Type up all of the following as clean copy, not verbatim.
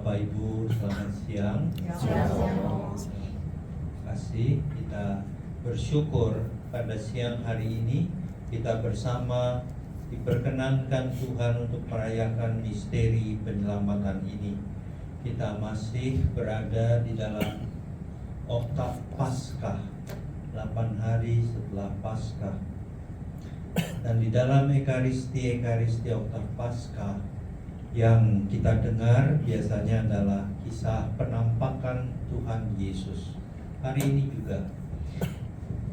Bapak Ibu, selamat siang. Terima kasih, kita bersyukur pada siang hari ini kita bersama diperkenankan Tuhan untuk merayakan misteri penyelamatan ini. Kita masih berada di dalam oktav Paskah, 8 hari setelah Paskah. Dan di dalam Ekaristi oktav Paskah yang kita dengar biasanya adalah kisah penampakan Tuhan Yesus. Hari ini juga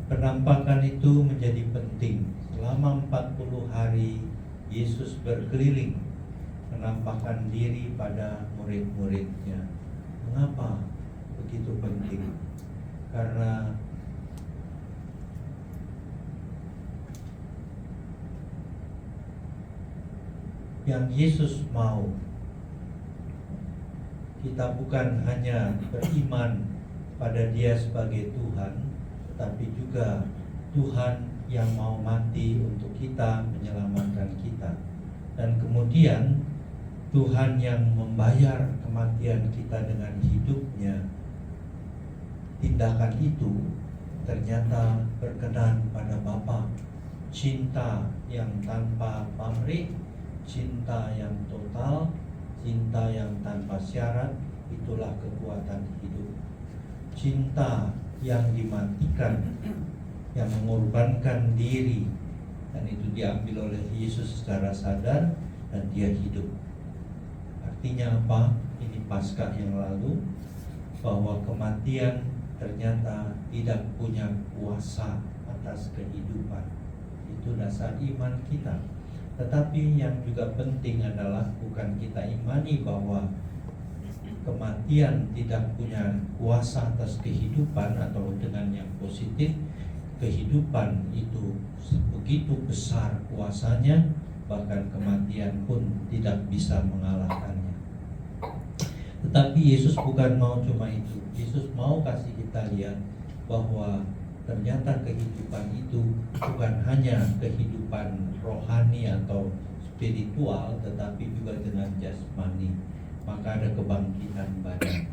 penampakan itu menjadi penting. Selama 40 hari Yesus berkeliling menampakkan diri pada murid-muridnya. Mengapa begitu penting? Karena yang Yesus mau, kita bukan hanya beriman pada Dia sebagai Tuhan, tetapi juga Tuhan yang mau mati untuk kita, menyelamatkan kita. Dan kemudian Tuhan yang membayar kematian kita dengan hidupnya. Tindakan itu ternyata berkenan pada Bapa. Cinta yang tanpa pamrih, cinta yang total, cinta yang tanpa syarat, itulah kekuatan hidup. Cinta yang dimatikan, yang mengorbankan diri, dan itu diambil oleh Yesus secara sadar dan Dia hidup. Artinya apa? Ini Paskah yang lalu, bahwa kematian ternyata tidak punya kuasa atas kehidupan. Itu dasar iman kita. Tetapi yang juga penting adalah bukan kita imani bahwa kematian tidak punya kuasa atas kehidupan, atau dengan yang positif, kehidupan itu begitu besar kuasanya, bahkan kematian pun tidak bisa mengalahkannya. Tetapi Yesus bukan mau cuma itu. Yesus mau kasih kita lihat bahwa ternyata kehidupan itu bukan hanya kehidupan rohani atau spiritual, tetapi juga dengan jasmani. Maka ada kebangkitan badan.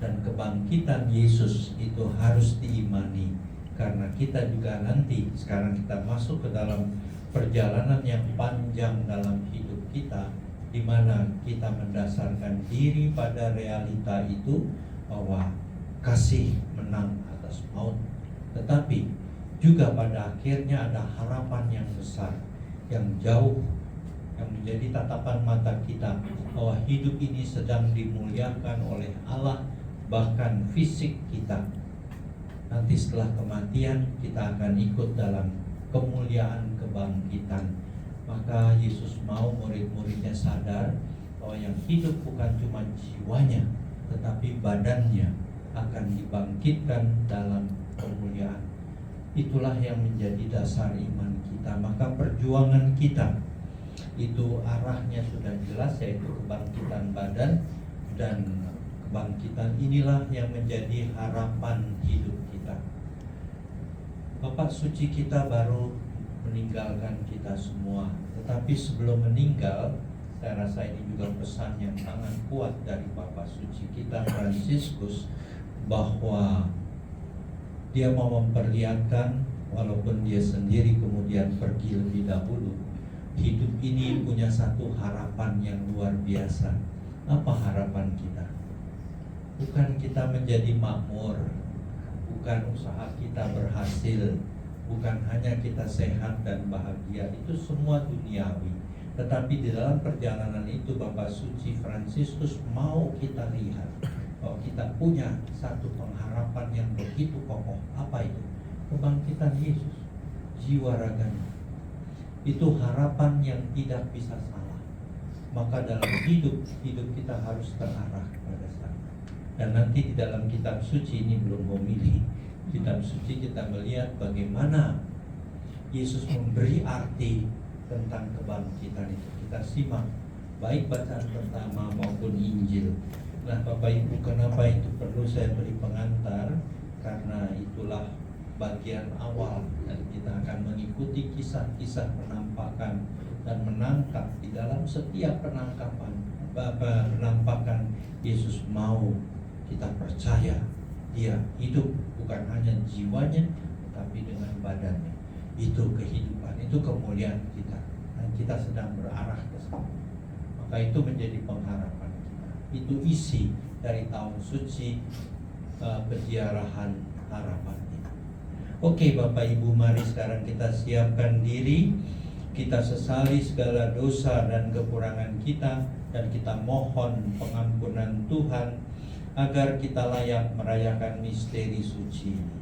Dan kebangkitan Yesus itu harus diimani. Karena kita juga nanti, sekarang kita masuk ke dalam perjalanan yang panjang dalam hidup kita, di mana kita mendasarkan diri pada realita itu, bahwa kasih menang atas maut. Tetapi juga pada akhirnya ada harapan yang besar, yang jauh, yang menjadi tatapan mata kita, bahwa hidup ini sedang dimuliakan oleh Allah, bahkan fisik kita. Nanti setelah kematian kita akan ikut dalam kemuliaan kebangkitan. Maka Yesus mau murid-muridnya sadar bahwa yang hidup bukan cuma jiwanya, tetapi badannya akan dibangkitkan dalam kemuliaan. Itulah yang menjadi dasar iman kita. Maka perjuangan kita itu arahnya sudah jelas, yaitu kebangkitan badan. Dan kebangkitan inilah yang menjadi harapan hidup kita. Bapak suci kita baru meninggalkan kita semua. Tetapi sebelum meninggal, saya rasa ini juga pesan yang sangat kuat dari Bapak suci kita Fransiskus, bahwa dia mau memperlihatkan, walaupun dia sendiri kemudian pergi lebih dahulu, hidup ini punya satu harapan yang luar biasa. Apa harapan kita? Bukan kita menjadi makmur, bukan usaha kita berhasil, bukan hanya kita sehat dan bahagia, itu semua duniawi. Tetapi di dalam perjalanan itu Bapak Suci Fransiskus mau kita lihat bahwa kita punya satu pengharapan yang begitu kokoh. Apa itu? Kebangkitan Yesus, jiwa raganya. Itu harapan yang tidak bisa salah. Maka dalam hidup kita harus terarah kepada sana. Dan nanti di dalam kitab suci ini belum memilih. Kitab suci kita melihat bagaimana Yesus memberi arti tentang kebangkitan itu. Kita simak baik bacaan pertama maupun Injil. Nah Bapak Ibu, kenapa itu perlu saya beri pengantar? Karena itulah bagian awal, dan kita akan mengikuti kisah-kisah penampakan dan menangkap di dalam setiap penampakan Yesus mau kita percaya dia hidup, bukan hanya jiwanya tapi dengan badannya. Itu kehidupan, itu kemuliaan kita, dan kita sedang berarah ke sana. Maka itu menjadi pengharapan kita. Itu isi dari tahun suci penziarahan harapan ini. Oke Bapak Ibu, mari sekarang kita siapkan diri. Kita sesali segala dosa dan kekurangan kita, dan kita mohon pengampunan Tuhan agar kita layak merayakan misteri suci ini.